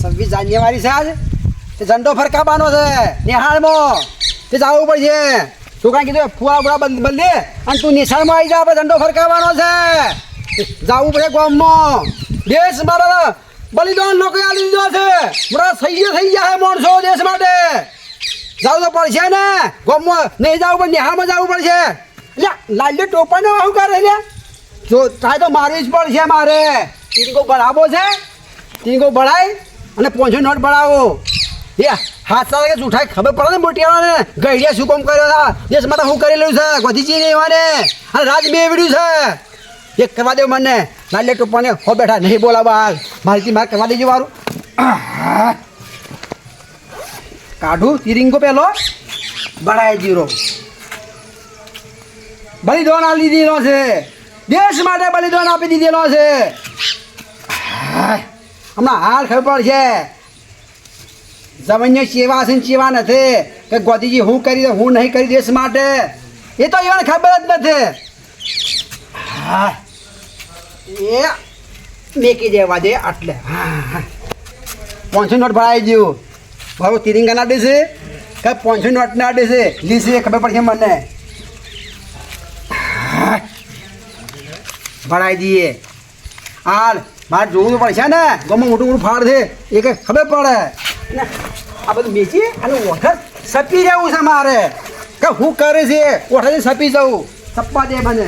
26 જાન્યુઆરી છે આજ તે ઝંડો ફરકાવવાનો છે નિહાળમાં તે જવું પડશે છોકરા કીધું ફુવા બુરા બદલે અને તું નિશાળમાં આવી જા આપણે ઝંડો ફરકાવવાનો છે જવું પડે ગામમાં દેશ મારા બલિદાન લોકો આલી દીધો છે બરા થઈ ગયા છે માણસો દેશ માટે જવું તો પડશે ને ગામમાં નહીં જવું પણ નિહાળમાં જવું પડશે એટલે લાલ્યો ટોપાને શું કરે લે જો થાય તો મારવી જ પડશે મારે તીનકો બળાવો છે તીનકો બળાય અને 500 નોટ બળાવો એ હાથ સાથે જૂઠાઈ ખબર પડે ને મોટીવાને ગઈડિયા શું કામ કર્યો હતા દેશ માટે શું કરેલું છે ગોધીજી રહેવાને અને રાજ મેળવ્યું છે એક કરવા દો મને લાલ્યો ટોપાને હો બેઠા નહીં બોલાવા મારીથી મારે કરવા દેજો મારું કાઢું તિરંગો પેલો બળાય જીરો બલિદાન આપી દીધેલો છે દેશ માટે બલિદાન આપી દીધેલો છે હમણાં હાલ ખબર પડશે જમણ્ય સેવા છે સેવા નથી કે ગોધીજી હું કરી હું નહીં કરી દેશ માટે એ તો એને ખબર જ નથી એ મેકી દેવા દે આટલે 500 નોટ ભરાઈ ગયું મારો તિરંગા ના દેશે કે 500 નોટ ના દેશે લીસે ખબર પડશે મને ભરાઈ દઈએ હાલ મારે જોવું પડશે ને ગમે મોટું ફાડ છે એ કંઈ ખબર પડે ને આ બધું મેચી અને ઓઠર સપી જવું છે મારે કે હું કરે છે ઓઠરથી સપી જવું સપ્પા દે મને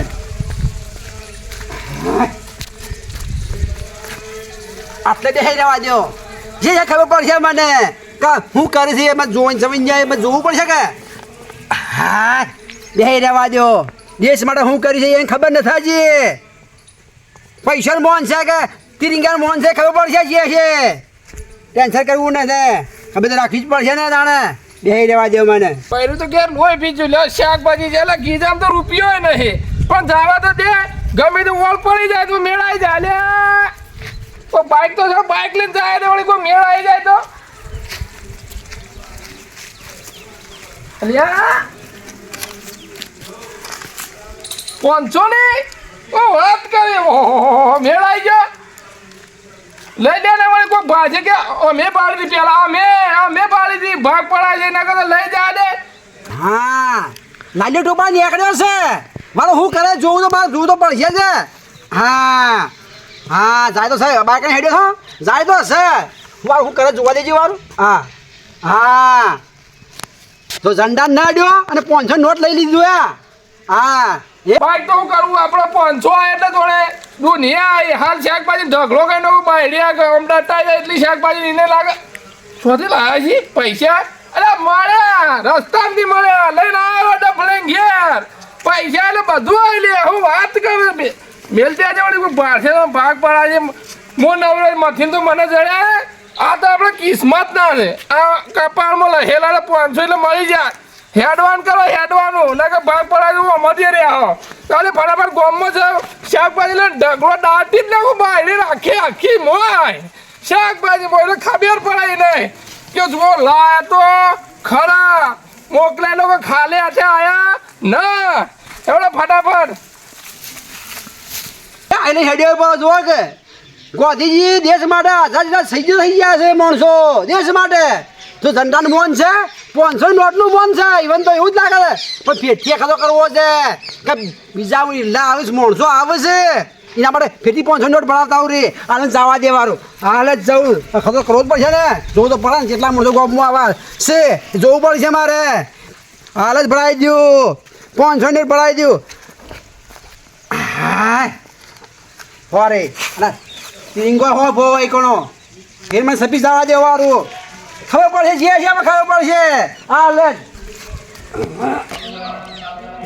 આટલે બેસી રહેવા દો જે ખબર પડશે મને કે હું કરે છે એમાં જોઈને જમીન જાય એમાં જોવું પડશે કે હા બેસી રહેવા દો દેશ માટે હું કરી છે એને ખબર નથી હજી પૈસા મોહન છે કે તિરંગા મોહન છે ખબર પડશે જે છે ટેન્શન કરવું નથી ખબર તો રાખવી જ પડશે ને તાણે બેસી રહેવા દો મને પહેલું તો ઘેર લોહી પીજું લે શાકભાજી છે એટલે ગીજામ તો રૂપિયો નહીં પણ જવા તો દે ગમે તો વોલ પડી જાય તો મેળાઈ જાય લે તો બાઇક તો છે બાઇક લઈને જાય તો વળી કોઈ મેળાઈ જાય તો અલ્યા 500 ને ઓ વાત કરે ઓહો મેળાઈ ગયો લઈ દે ને વળી કોઈ ભાજે કે અમે પાડી હતી પેલા અમે પાડી હતી ભાગ પડાય છે ના કરતા લઈ જા દે હા લાલ્યો ટોપા નીકળ્યો છે મારો શું કરે જોવું તો મારે જોવું તો પડશે છે હા હા જાય તો છે બાઈક ને હેડ્યો છો જાય તો છે મારું શું કરે જોવા દેજો મારું હા હા તો ઝંડા ના ડ્યો અને 500 નોટ લઈ લીધું હા એ બાઈક તો હું કરું આપણે 500 આ એટલે થોડે દુનિયા હાલ શાકભાજી ઢગલો કઈ નો બાયડિયા કે આમ ડટાઈ જાય એટલી શાકભાજી એને લાગે શોધી લાવ્યા છે પૈસા અરે મળ્યા રસ્તામાંથી મળ્યા લઈને આવ્યો ડબલે ઘેર પૈસા એટલે બધું આવી લે હું વાત કરું મેલતી આજે વળી કોઈ ભાડશે તો ભાગ પડા છે હું નવરો મથીને તો મને જડ્યા આ તો આપણે કિસ્મત ના છે આ કપાળમાં લહેલા 500 એટલે મળી જાય હેડવાન કરો હેડવાનું ના કે ભાગ પડાય હું અમારી રહ્યા હો તારે ફટાફટ ગોમમાં છે શાકભાજી લઈને ઢગલો દાટી જ નાખું બાયડી રાખી આખી મોય શાકભાજી બોલે ખબર પડાય નહીં કે જો લાયા તો ખરા મોકલાય લોકો ખાલી હાથે આયા ના એવડે ફટાફટ એને હેડ્યો પર જોવા કે ગોધીજી દેશ માટે આઝાદ થઈ ગયા છે માણસો દેશ માટે તો ઝંડાનું મોન છે 500 નોટનું મોન છે ઇવન તો એવું જ લાગે પણ ફેટી ખાતો કરવો છે કે બીજા આવે છે માણસો આવે છે એના માટે ફેટી 500 નોટ ભરાવતા આવું રે આને જવા દેવાનું હાલે જ જવું ખતો કરવો જ પડશે ને જોવું તો પડે ને કેટલા માણસો ગોમમાં આવા છે જોવું પડશે મારે હાલ જ ભરાઈ દઉં 500 નોટ ભરાઈ દઉં હા હોરે અને તિરંગો હો ભો કોનો ફેર મને સપી જવા દેવાનું ખબર પડશે જે છે ખબર પડશે હા લે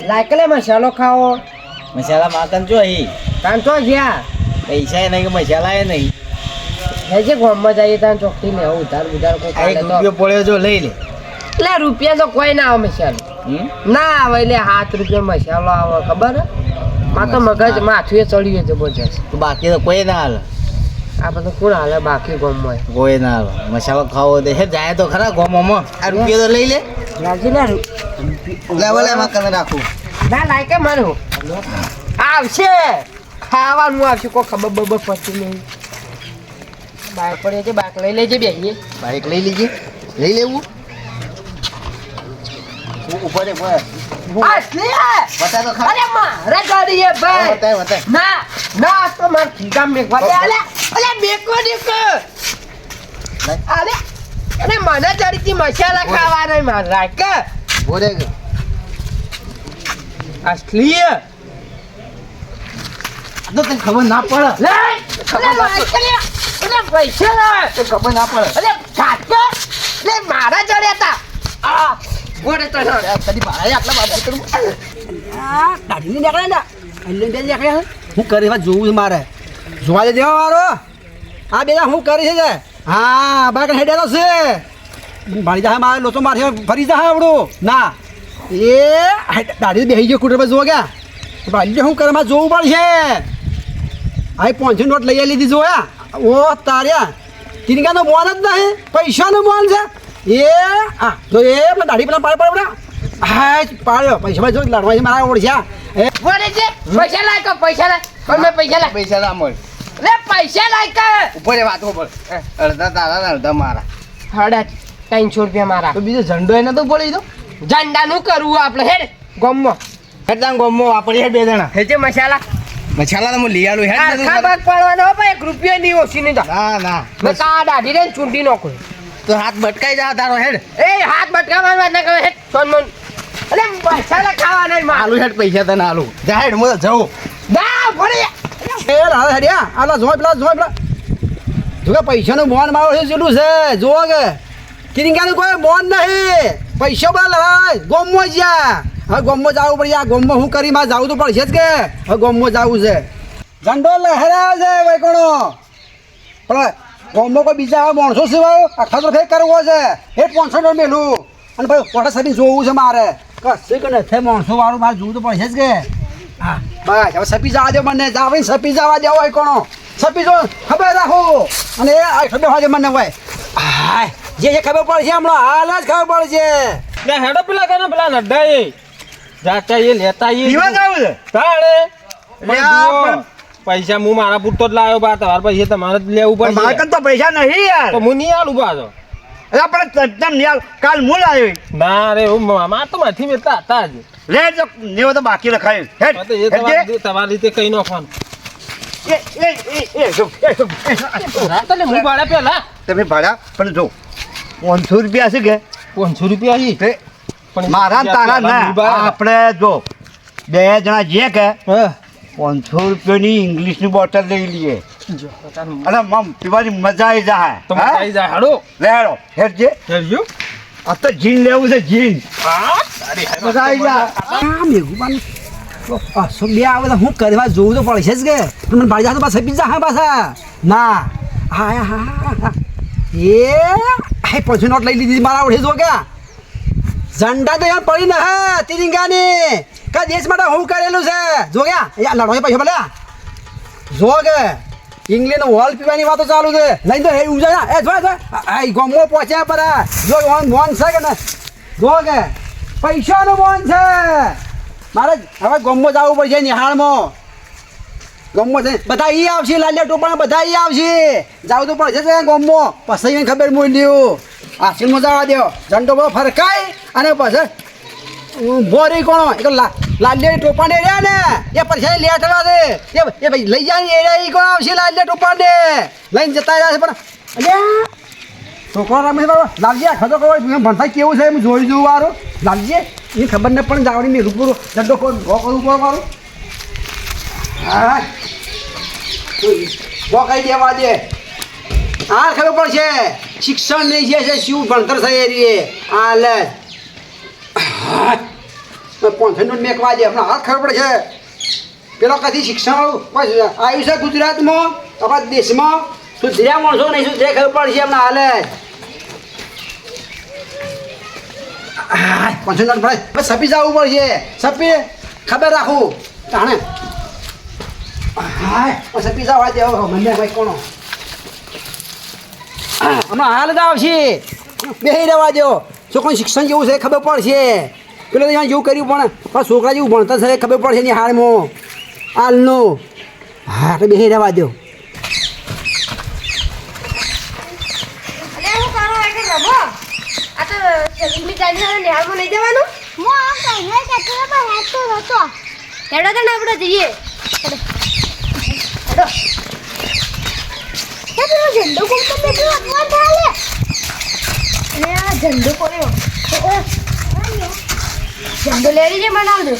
લાકલે મસાલો ખાવો મસાલા માકન જો અહીં તાન તો ગયા પૈસા એ નહીં કે મસાલા એ નહીં હેજે ગોમમાં જઈએ તાન ચોખ્ખી ને ઉધાર કોઈ આ 1 રૂપિયો પડ્યો જો લઈ લે એટલે રૂપિયા તો કોઈ ના આવે મસાલો ના આવે એટલે 7 રૂપિયા મસાલો આવે ખબર માં તો મગજ માથું ચડ્યું જબરજસ્ત તો બાકી તો કોઈ ના હાલે આ બધું કોણ હાલે બાકી ગોમમાં કોઈ ના હાલે મસાલો ખાવો તો હે જાય તો ખરા ગોમમાં આ રૂપિયો તો લઈ લે લાગી ના લેવલે માકન રાખું ના લાયકે મારું આવશે ખાવાનું આવશે કોઈ ખબર બબર પડતી નહીં બાઈક પડે છે બાઈક લઈ લેજે બેહીએ બાઈક લઈ લીજે લઈ લેવું ઉપર રે ઉપર અસલી બતા તો ખરા અરે મારે ગાડી હે ભાઈ બતાય બતાય ના ના તો માર ખીગામ મેકવા દે અલે અલે મેકો દેખ અલે અરે મને ચડીથી મસાલા ખાવાના માર રાખ બોરે અસલી તો તને ખબર ના પડે લે અલે મારે અલે પૈસા લે તો ખબર ના પડે અલે છાટકો લે મારા ચડ્યા હતા આ બોરે તો કદી ભાડા આટલા બાબા કરું આ દાઢીને નીકળે ને એટલે બે નીકળે હું કરી વાત જોવું છે મારે જોવા દે દેવા મારો આ બે હું કરી છે હા બાઈક હેડેલો છે ભાડી જાય મારે લોચો મારે ફરી જાય આવડું ના એ દાઢી બેસી ગયો કુટર પર જોવા ગયા ભાઈ શું કરે મારે જોવું પડશે આ 500 નોટ લઈ લીધી જોયા ઓ તાર્યા તિનકાનો મોન જ નહીં પૈસાનો મોન છે એ હા જો એ પેલા દાઢી પેલા પાડ પડે હા પાડ્યો પૈસા જો લડવા છે મારા ઓળખ્યા એ બોલે છે પૈસા લાય કો પૈસા લાય તમે પૈસા લાય પૈસા ના મળે લે પૈસા લાય કે ઉપર વાત ઉપર અડધા તારા ને અડધા મારા હડા 300 રૂપિયા મારા તો બીજો ઝંડો એને તો પડી દો ઝંડાનું કરવું આપણે હેડ ગમમાં હેડતા ગોમો વાપરી હેડ બે જણા હેજે મસાલા મસાલા તો હું લઈ આલું હેડ આખા ભાગ પાડવાનો હો ભાઈ 1 રૂપિયો ની ઓછી નહીં તા ના ના મેં તા દાઢી રે ચૂંટી નાખો તો હાથ ભટકાઈ જા તારો હેડ એ હાથ બટકાવા વાત ના કરે હેડ સોન મન અરે મસાલા ખાવા નહીં માર આલુ હેડ પૈસા તને આલુ જા હેડ હું જાઉં ના ભણી એ લાલ હેડ્યા આલા જોઈ પેલા જોકે પૈસાનું મોન મારો છે જેટલું છે જોવો કે કિરિંગાનું કોઈ મોન નહીં પૈસા બધા લડાય ગોમમાં જ્યાં હવે ગોમમાં જવું પડે આ ગોમમાં હું કરી માં જવું તો પડશે જ કે હવે ગોમમાં જવું છે ઝંડો લહેરાવે છે ભાઈ કોણો પણ ગોમમાં કોઈ બીજા માણસો સિવાય આખા તો ફેક કરવો છે એ 500 નોટ મેલું અને ભાઈ કોટા સાહેબ જોવું છે મારે કશું કે નથી માણસો વાળું મારે જોવું તો પડશે જ કે હા બસ હવે સપી જવા દો મને જાવે સપી જવા દેવો હોય કોણો સપી જો ખબર રાખો અને એ ખબર હોય મને હોય હાય જે ખબર પડશે હમણાં હાલ જ ખબર પડશે લે હેડો પેલા કરે પેલા નડ્ડા એ જાતા એ લેતા એ પીવા જાવું છે તાળે લે આ પણ- પૈસા હું મારા પૂરતો જ લાવ્યો બા તમારા પૈસા તમારે જ લેવું મારે પડશે કન તો પૈસા નહીં યાર તો હું નહીં આલું પાછો અરે પણ તમ યાર કાલ મૂળ આવ્યો ના રે હું મામા તો માથી મેતા હતા જ લે જો નેવો તો બાકી રખાય હેડ હા તો એ તમારી રીતે કઈ નાખવાનું હા તો લે હું ભાડા પેલા તમે ભાડા પણ જો 500 રૂપિયા છે કે 500 રૂપિયા ઈ તે પણ મારા ને તારા ના આપણે જો બે જણા જે કે હા 500 રૂપિયાની ઇંગ્લિશની બોટલ લઈ લઈએ અરે મમ પીવાની મજા આવી જાય તો મજા આવી જાય હાડો લેડો હેડ જે હેરજો આ તો જીન લેવું છે જીન હા તારી મજા આવી જાય આ મેઘુબાન પાછો બે આવે તો હું કરવા જોવું તો પડશે જ કે પણ મને બાળી જાય તો પાછા બીજા હા પાછા ના હા હા એ 500 નોટ લઈ લીધી મારા ઓળખે જો કે ઝંડા તો અહીંયા પડી ને હા તિરંગાની કા દેશ માટે હું કરેલું છે જો ગયા એ લડવા પૈસા ભલે જો કે ઇંગ્લેન્ડ હોલ પીવાની વાતો ચાલુ છે લઈને તો એ ઉજા એ જો આ ગોમો પહોંચ્યા પર જો મોન છે કે ને જો કે પૈસાનો મોન છે મારે હવે ગોમો જવું પડશે નિહાળમાં ગોમો છે બધા ઈ આવશે લાલિયા ટોપાના બધા ઈ આવશે જવું તો પડશે છે ગોમો પછી ખબર મૂલ્યું આશીર્વાદ જવા દો ઝંડો બધો ફરકાય અને પછી બોરી કોણ એક લાલિયા ટોપાને રહ્યા ને એ પછી લેટવા દે એ ભાઈ લઈ જાય એ કોણ આવશે લાલિયા ટોપાને લઈને જતા રહ્યા છે પણ અલ્યા છોકરો રમે લાલજી આ ખતો ખબર ભણતા કેવું છે એમ જોઈ જોવું વારું લાલજી એ ખબર ને પણ જાવડી મેં રૂપું દંડો કરવું પડે મારું હા કઈ દેવા દે હા ખબર પડશે શિક્ષણ નહીં છે શું ભણતર છે એ રે હાલ 500 નોટ મેકવા દે હમણાં હાથ ખબર પડશે પેલો કથી શિક્ષણ આવ્યું છે ગુજરાતમાં આપણા દેશમાં સુધર્યા માણસો નહીં સુધર્યા ખબર પડશે હમણાં હાલે 500 નોટ ભરાય બસ સપી જવું પડશે સપી ખબર રાખું તાણે હા સપી જવા દે મને ભાઈ કોણ હમણાં હાલ જ આવશે બેસી રહેવા દો છોકરાનું શિક્ષણ જેવું છે ખબર પડશે પેલો અહીંયા જેવું કર્યું પણ છોકરા જેવું ભણતર છે ખબર પડશે એની હાલમાં હાલનું હા તો બેસી રહેવા દો ઇંગ્લિશ જાણીને નિહાળમાં નહીં જવાનું હું આમ કહીને કહેતો પણ હેતો નતો હેડો તો ને આપણે જઈએ હેડો એ પેલો ઝંડો કોણ તો બેઠો અપમાન થાય અને આ ઝંડો પડ્યો ઝંડો લેરી જે બનાવજો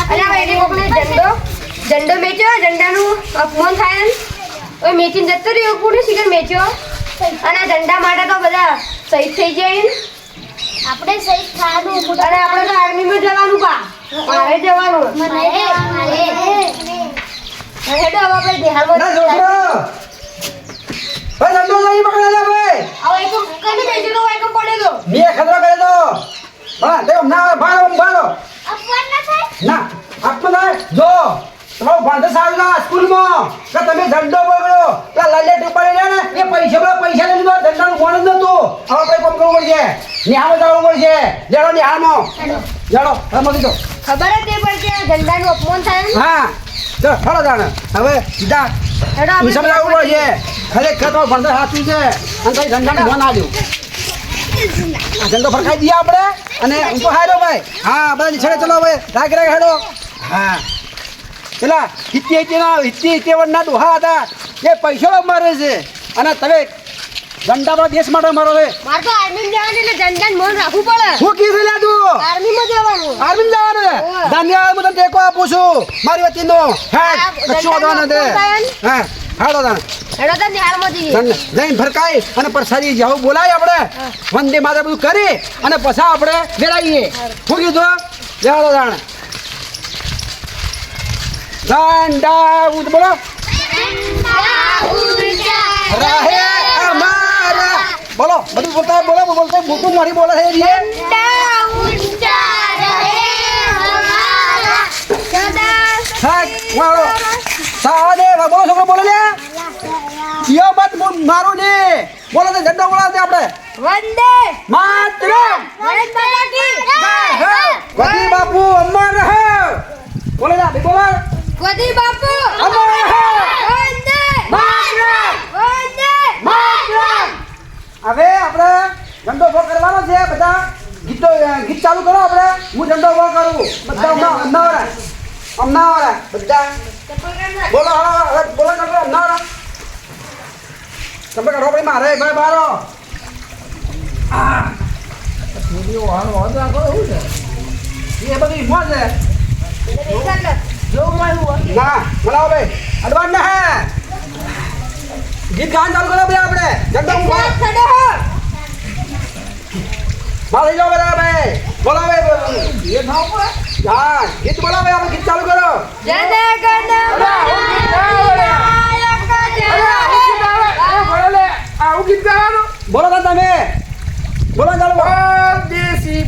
અરે આ એની કોકને ઝંડો મેચ્યો ઝંડાનું અપમાન થાય ને ઓય મેચીને જતો રહ્યો કોને શિખર મેચ્યો અને આ ઝંડા માટે તો બધા શહીદ થઈ જાય ને આપણે શહીદ થવાનું અને આપણે તો આર્મીમાં જવાનું પા મારે જવાનું હેડો હવે આપણે બિહારમાં ના છોકરો ભાઈ ઝંડો નહીં પકડેલા ભાઈ હવે એક કને બેજો તો એક પડેલો બે ખતરો કરે તો હા દેવ ના ભાળો અપમાન ના થાય ના આપતો ના જો તમારો ભણતર સારું ના સ્કૂલમાં કે તમે ઝંડો પકડો પેલા લાલે ટુપાડે રહ્યા ને એ પૈસા લઈ લીધો ઝંડાનું ભણ જ નતું હવે કઈ કામ કરવું પડશે નિહાળમાં જવું પડશે લેડો નિહાળમાં લેડો રમો દીધો ખબર જ નહીં પડતી આ ઝંડાનું અપમાન થાય ને હા ચલો હળો જાણે હવે સીધા હેડો આપણે સમજાવવું પડશે ખરેખર તો ભણતર સાચું છે અને કઈ ઝંડાનું ભણ આવ્યું આ ઝંડો ફરકાઈ દઈએ આપણે અને ઊંચો હાર્યો ભાઈ હા બધા નીચે ચલો હવે રાગ હેડો હા પેલા હિત્તી ના ડોહા હતા એ પૈસા મારે છે અને તમે ઝંડા દેશ માટે મારો છે મારે તો આર્મી જવાનું એટલે ઝંડાનું મન રાખવું પડે શું કીધું લે તું આર્મીમાં જવાનું આર્મી જવાનું છે ધન્યવાદ હું તને ટેકો આપું છું મારી વતીનો હા કશું વાંધો નથી હા હાડો તાણ હેડો તો નિહાળમાં જઈએ જઈને ફરકાઈ અને પ્રસાદી જવું બોલાય આપણે વંદે માતા બધું કરી અને પછી આપણે વેરાઈએ શું કીધું લેવાડો તાણ ઝંડા ઉડ બોલો રહે અમારા બોલો બધું બોલતા ભૂકું મારી બોલે છે રે થાક વાળો સાદે બોલો છોકરો બોલો લે યો મત મારું ને બોલો તો ઝંડો બોલાવતે આપણે વંદે માતરમ ભારત માતા કી વડી બાપુ અમર રહે બોલે ના બોલો ગોદી બાપુ અમર રહે વંદે માતરમ વંદે માતરમ હવે આપણે ઝંડો ફોર કરવાનો છે બધા ગીત ચાલુ કરો આપણે હું ઝંડો ફોર કરું બધા અમનાવાળા બધા બોલો હવે બોલો કરો અમનાવાળા તમે કરો ભાઈ મારે ભાઈ બારો એ બધી મોજ છે ના બોલાવો ભાઈ અડવાન ના હે ગીત ગાન ચાલુ કરો ભાઈ આપણે ઝંડો મારે જાઓ બધા ભાઈ બોલાવે એ થાવ પડે હા ગીત બોલાવે આપણે ગીત ચાલુ કરો જન ગણ આવું ગીત ગાવાનું બોલો તો તમે બોલો ચાલુ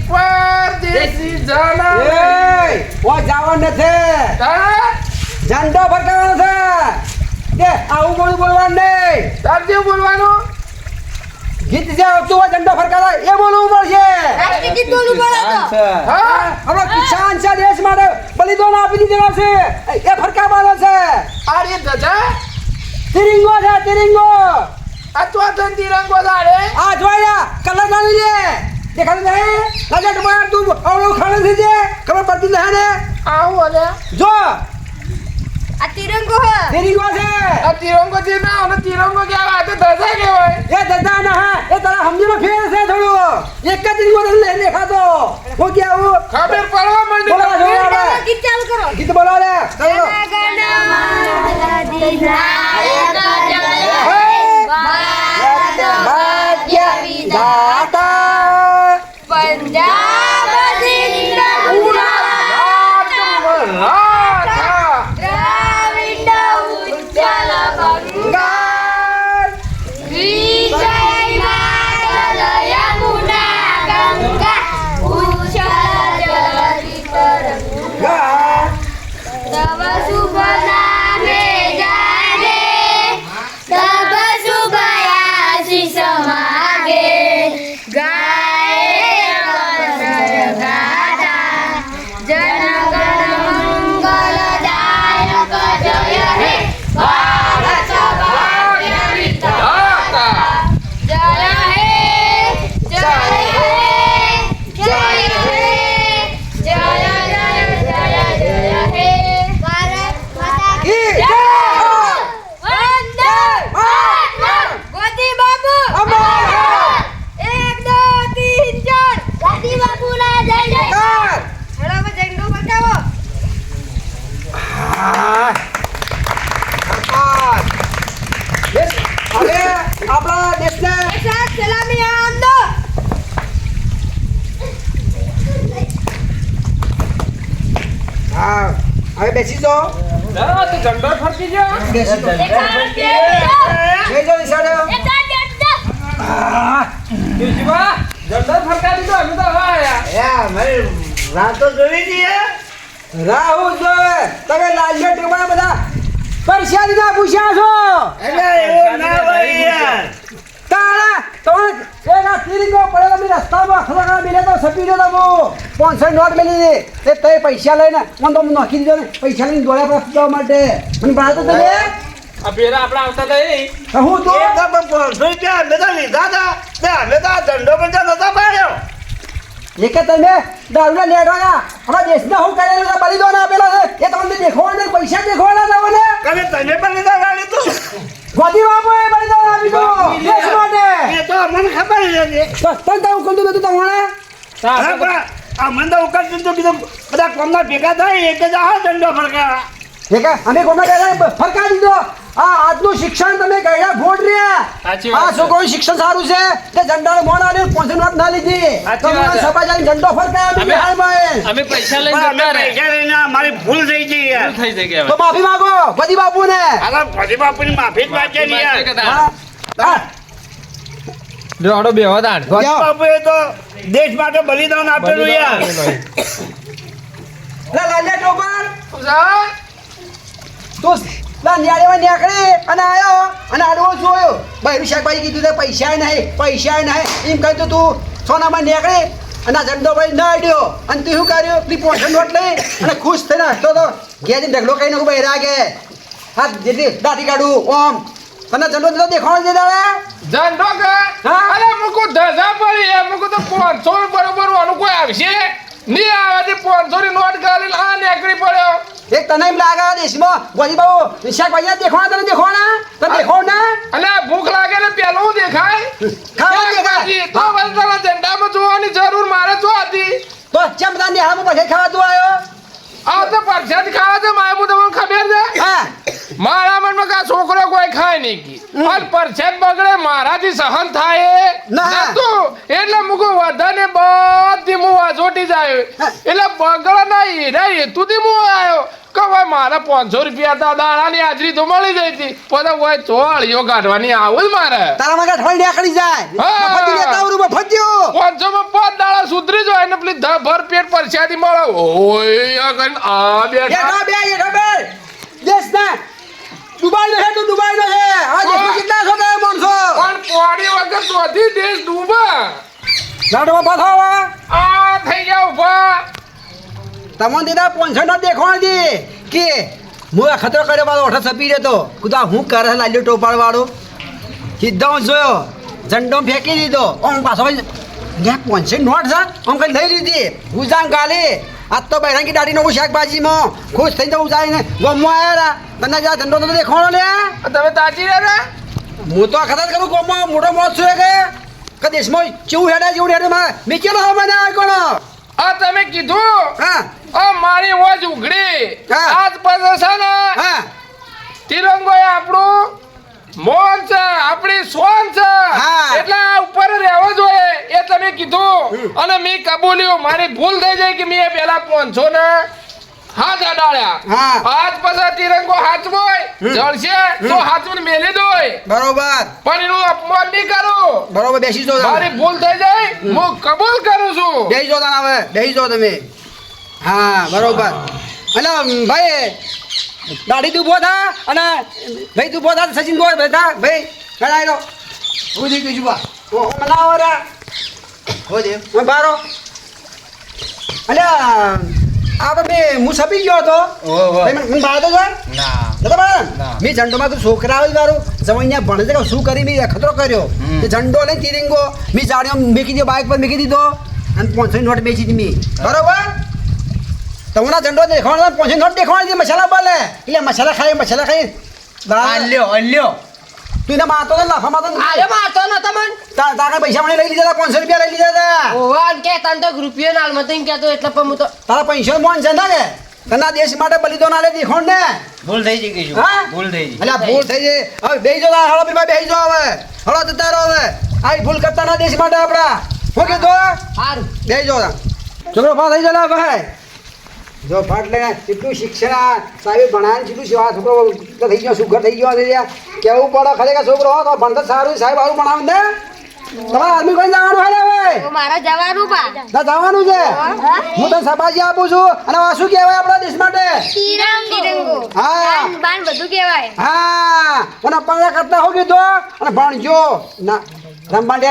પરદેશી જાના એ ઓ જવાનું નથી ઝંડો ફરકાવવાનો છે કે આવું બોલવાનું નહીં તાર જેવું બોલવાનું ગીત જે આવતું હોય ઝંડો ફરકાવે એ બોલવું પડશે રાષ્ટ્રીય ગીત બોલવું પડે તો હા આપણો કિસાન છે દેશ માટે બલિદાન આપી દીધેલો છે એ ફરકાવવાનો છે આ રે ધજા તિરંગો છે તિરંગો આ તો તિરંગો દાડે આ જોયા કલર જાણી લે દેખાતું નહીં નજર માં તું આવડો ખાણે છે જે ખબર પડતી નહીં ને આવું અલે જો આ તિરંગો હે તિરંગો છે આ તિરંગો જે ના અને તિરંગો કેવા આ તો ધજા કહેવાય એ દાદા ના હા એ તારા સમજીમાં ફેર છે થોડું એક જ તિરંગો લે દેખાતો હું કે આવું ખબર પડવા માંડી બોલો જોયા ગીત ચાલુ કરો ગીત બોલો લે ચાલો ભાગ્ય વિધાતા પંજાબ સિંધ દ્રાવિડ ઉચ્ચલ ગાય વિજય માતલ યમુના ગંગા ઉચ્ચલ ભાઈ બેસી જાઓ ના તો ઝંડો ફરકી ગયો બેસી જાઓ બેસી જાઓ નિશાળે કેશુભા ઝંડો ફરકા દીધો અમે તો હવે આયા રાહુલ જો તમે લાલજો ટેબા બધા પૈસા દીધા પૂછ્યા છો તારા તો એના તીરીકો પડેલો મી રસ્તામાં ખલાકા મિલે તો સપી દો તો 500 નોટ મેલી દે તે તે પૈસા લઈને મને તો નાખી દીધો ને પૈસા લઈને દોડ્યા પર જવા માટે મને બાદ તો દે આ પેલા આપણા આવતા હતા એ હું તો એક તમે દારૂના લેડવાના આપણા દેશના હું કરેલું છે બલિદાન આપેલો છે એ તમને દેખવાના પૈસા દેખવાના તમને ગોદી બાપુ એ બલિદાન આપી દો દેશ માટે તન તો હુકમ તો તમારે એક અમે કોના ફરકા દીધો આ આજનું શિક્ષણ તમે ગયડા ભોટ રહ્યા સાચી વાત આ છે. છોકરોનું શિક્ષણ સારું છે તે ઝંડાનો મોન આલ્યો 500 નોટ ના લીધી સાચી વાત છે. સભા જઈને ઝંડો ફરકાયો અમે- બિહારમાં અમે પૈસા લઈને જતા રહ્યા મારી ભૂલ થઈ ગઈ યાર થઈ જાય કે તો માફી માંગો ગોદી બાપુને આલા ફરી બાપુની માફી જ માંગે ને યાર હા હા જો આડો બેહો તાણ જાઓ. બાપુએ તો દેશ માટે બલિદાન આપેલું યાર લા લાલ્યા ટોપર જા તું લા ન્યાળીમાં નીકળી અને આયો અને આડવો જોયો ભાઈ શાકભાજી કીધું તે પૈસા નહીં એમ કહી તું સોનામાં નીકળી અને આ ઝંડો ભાઈ ના આડ્યો અને તું શું કર્યું તી 500 નોટ લઈ અને ખુશ થઈને હસતો તો ઘેર જઈને ઢગલો કહીને બહાર રાગે હા જેટલી દાઢી કાઢું ઓમ તને ઝંડો તો દેખાણો છે દાદા ઝંડો કે હા? અરે મુકુ ધજા પડી એ મુકુ તો 500 બરોબર વાળું કોઈ આવશે નહીં આવે તે 500 ની નોટ ગાલી આ નીકળી પડ્યો એક તને એમ લાગે દેશમાં ગોજી બાબુ શાકભાજી દેખાણા તને દેખાવ ના અલે ભૂખ લાગે ને પેલું દેખાય ખાવા શાકભાજી દેખાય તો વલસાડના ઝંડામાં જોવાની જરૂર મારે શું હતી તો ચમ તને નિહાળમાં પછી ખાવા તું આવ્યો આ તો પરસાદ ખાવા છે મારે તમને ખબર છે હા મારા મનમાં કા છોકરો કોઈ ખાય નહીં કી અને પરસેદ બગડે મારાથી સહન થાય એ ના. નતું. એટલે મુકો વધાને બધી હું વાજોટી જાય એટલે બગડ નહીં રે હેતુથી હું આવ્યો કે ભાઈ મારા 500 રૂપિયા હતા દાડાની હાજરી તો મળી જઈ હતી પછી હોય ચોળીઓ કાઢવાની આવું જ મારે તારા મગજ થોડી નીકળી જાય હા. મફતી લેતા આવરું મફત્યો 500 માં 5 દાડા સુધરી જાય ને પેલી ભર પેટ પરસાદી મળે ઓય આ કઈ આ બેઠા એઠો બે દેશ ના દુબઈ નો છે તું દુબઈ નો છે આ દેશમાં કેટલા છો તમે માણસો પણ પોણી વગર ચોથી દેશ ડૂબા લાડવા બધાવા આ થઈ ગયા ઉભા તમને દીધા 500 નો દેખાણ દી કે હું આ ખતરો કર્યો વાળો ઓઠા સપી રહ્યો તો કુદા હું કરે લાલ્યો ટોપાળ વાળો સીધા હું જોયો ઝંડો ફેંકી દીધો આમ પાછો ત્યાં 500 નોટ છે આમ કઈ લઈ લીધી હું જામ ગાલી આજ તો બૈરાંગી દાઢી નો શાકભાજીમાં ખુશ થઈને તો હું જાય ગમવા આવ્યા તને જ્યાં ઝંડો તો દેખાણો લે તમે તાજી રે ને હું તો આ ખતર કરું ગમવા મોટો મોત છું કે દેશમાં જેવું હેડે જેવું હેડે મેં કેલો હવે મને આ કોણ આ તમે કીધું હા આ મારી વોજ ઉઘડી હા. આજ પછી છે ને હા તિરંગો એ આપણું મોન છે આપણી સોન છે હા. એટલે આ ઉપર રહેવો જોઈએ એ તમે કીધું અને મેં કબૂલ્યું મારી ભૂલ થઈ જાય કે મેં પેલા 500 ને હાથ અડાડ્યા હા. આજ પછી તિરંગો હાચવોય જળશે તો હાચવીને મેલી દોય બરોબર પણ એનું અપમાન નહીં કરું બરોબર બેસી જો મારી ભૂલ થઈ જાય હું કબૂલ કરું છું બેસી જો તારા હવે બેસી જો તમે હા બરોબર અને ભાઈ દાઢી તું ઉભો થા અને ભાઈ તું ઉભો થા સચિન બોલ બેઠા ભાઈ કડાઈ લો ઉધી ગઈ જુબા ઓ મનાવો રે હો દે હું બારો અલ્યા આ તો હું છપી ગયો હતો મને બાર તો જોય નતો બાર મેં ઝંડોમાં તું છોકરા આવી મારું જવૈયા ભણે છે કે શું કરી મેં ખતરો કર્યો તે ઝંડો લઈને તિરંગો મેં જાણીઓ મેકી દીધો બાઇક પર મેકી દીધો અને 500 નોટ બેચી હતી મેં બરોબર તમને ઝંડો દેખાવાનો 500 નોટ દેખાવાની હતી મસાલા બોલે એટલે મસાલા ખાઈ અલ્યો તું એને મારતો ને લાફા મારતો ને. આયો મારતો નતો મન તારા પૈસા મને લઈ લીધા હતા 500 રૂપિયા લઈ લીધા હતા ઓવાન કે તન તો રૂપિયો નાલ મત એમ કહેતો એટલે પણ હું તો તારા પૈસા મોન છે ને કે તના દેશ માટે બલિદાન આલે દેખોણ ને ભૂલ થઈ ગઈ કીશું હા? ભૂલ થઈ ગઈ અલ્યા ભૂલ થઈ જાય હવે બેહી જો હળો બિલમાં બેહી જો હવે હળો જતા રહો હવે આઈ ભૂલ કરતા ના દેશ માટે આપડા હું કીધું સારું બેહી જો છોકરો પા થઈ જાય ભાઈ જો ફાટ લઈને કેટલું શિક્ષણ આ સાહેબ ભણાય કેટલું સેવા છોકરો થઈ ગયો સુગર થઈ ગયો કેવું પડે ખરેખર છોકરો હો તો ભણતર સારું સાહેબ આવું ભણાવે ને તમારે આદમી કોઈ જવાનું હોય ને હવે તો મારે જવાનું બા ના જવાનું છે હું તને સબાજી આપું છું અને આ શું કહેવાય આપણા દેશ માટે તિરંગો હા બાન બધું કહેવાય હા અને પગલા કરતા હો કીધું અને ભણજો ના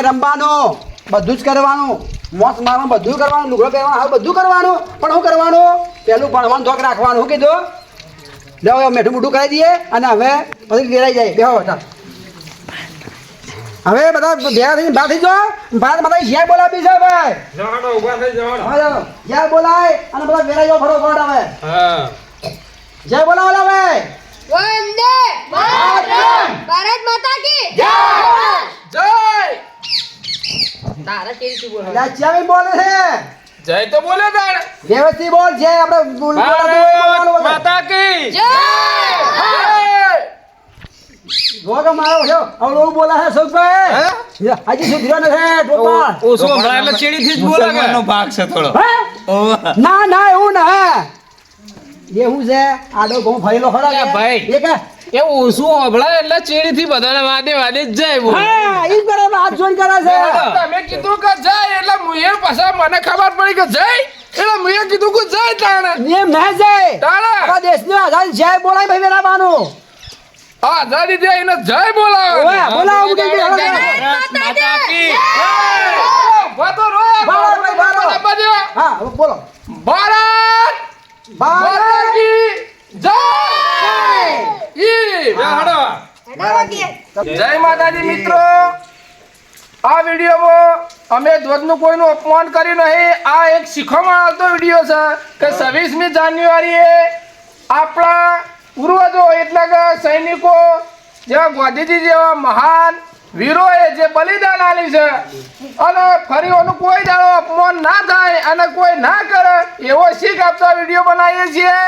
રમવાનું બધું જ કરવાનું મોત મારવાનું બધું કરવાનું લુગડો પહેરવાનું હવે બધું કરવાનું પણ શું કરવાનું પેલું ભણવાનું ધોક રાખવાનું શું કીધું લેવો મેઠું મોઢું કરાવી દઈએ અને હવે પછી ઘેરાઈ જાય બેહો બધા હવે બધા ભેગા થઈને બહાર થઈ જાઓ બહાર બધા જય બોલાવી છે ભાઈ જવાડો ઉભા થઈ જવાડો હા જય બોલાય અને બધા ઘેરાઈ જાઓ ફટોફટ હવે હા જય બોલાવો ભાઈ વંદે માતરમ ભારત માતા કી જય જય તારા કેવી બોલ લા ચાવી બોલે છે જય તો બોલે તાણ વ્યવસ્થિત બોલ છે આપણે ભારત માતા કી જય ભોગ મારો છે અવળું બોલા છે સુખભાઈ હજી સુધર્યો નથી ટોપા ઓછો હમણાં એટલે ચેડીથી જ બોલે કે ભાગ છે થોડો ના ના એવું ના એવું છે આડો ઘઉં ફરેલો ખરા એ ભાઈ. એ કે એ ઓછું હમણાં એટલે ચેડીથી બધાને વાદે વાદે જ જાય બોલ હા ઈ બરાબર હાથ જોઈન કરે છે તમે કીધું કે જય એટલે મુએ પાછા મને ખબર પડી કે જય એટલે મુએ કીધું કે જય તાણ એમ ના જાય તાણે આપણા દેશની આઝાદી જય બોલાય ભાઈ વેરાવાનું આઝાદી દે એને જય બોલાવે ઓય બોલાવો કે ભારત માતા કી વાતો રોય બારો ભાઈ, બારો. હા હવે બોલો ભારત માતા ભારત કી જય ઈ બેહાડો. જય માતાજી મિત્રો આ વિડીયોમાં અમે ધ્વજનું કોઈનું અપમાન કર્યું નહીં આ એક શીખવામાં આવતો વિડીયો છે કે 26મી જાન્યુઆરીએ આપણા પૂર્વજો એટલે કે સૈનિકો જેવા ગાંધીજી જેવા મહાન વીરોએ જે બલિદાન આપ્યું છે અને ફરી એનું કોઈ દાડો અપમાન ના થાય અને કોઈ ના કરે એવો શીખ આપતા વિડીયો બનાવીએ છીએ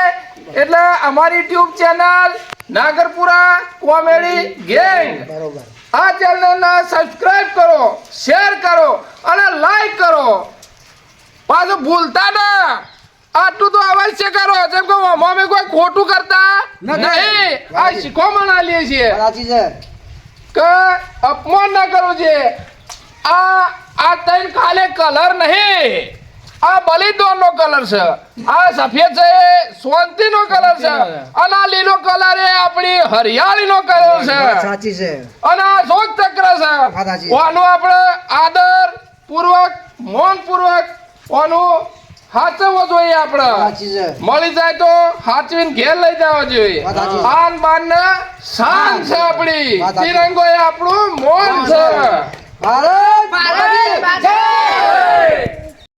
એટલે અમારી યુટ્યુબ ચેનલ નાગરપુરા કોમેડી ગેંગ આ ચેનલને સબસ્ક્રાઇબ કરો શેર કરો અને લાઈક કરો પાછું ભૂલતા ના આટલું તો અવશ્ય કરો જેમ કે અમે કોઈ ખોટું કરતા નહીં આ શીખવામાં આલીએ છીએ સાચી છે કે અપમાન ના કરવું જોઈએ આ ત્રણ ખાલી કલર નહીં આ બલિદાનનો કલર છે આ સફેદ છે એ શાંતિનો કલર છે અને આ લીલો કલર એ આપણી હરિયાળીનો કલર છે સાચી છે અને આ શોક ચક્ર છે સાચી. આનો આપણે આદર પૂર્વક મૌન પૂર્વક આનું હાચવવો જોઈએ આપણે સાચી છે મળી જાય તો હાચવીને ઘેર લઈ જવા જોઈએ વાત સાચી. આન બાન ને શાન છે આપણી વાત સાચી. તિરંગો એ આપણું મૌન છે ભારત ભારત માતા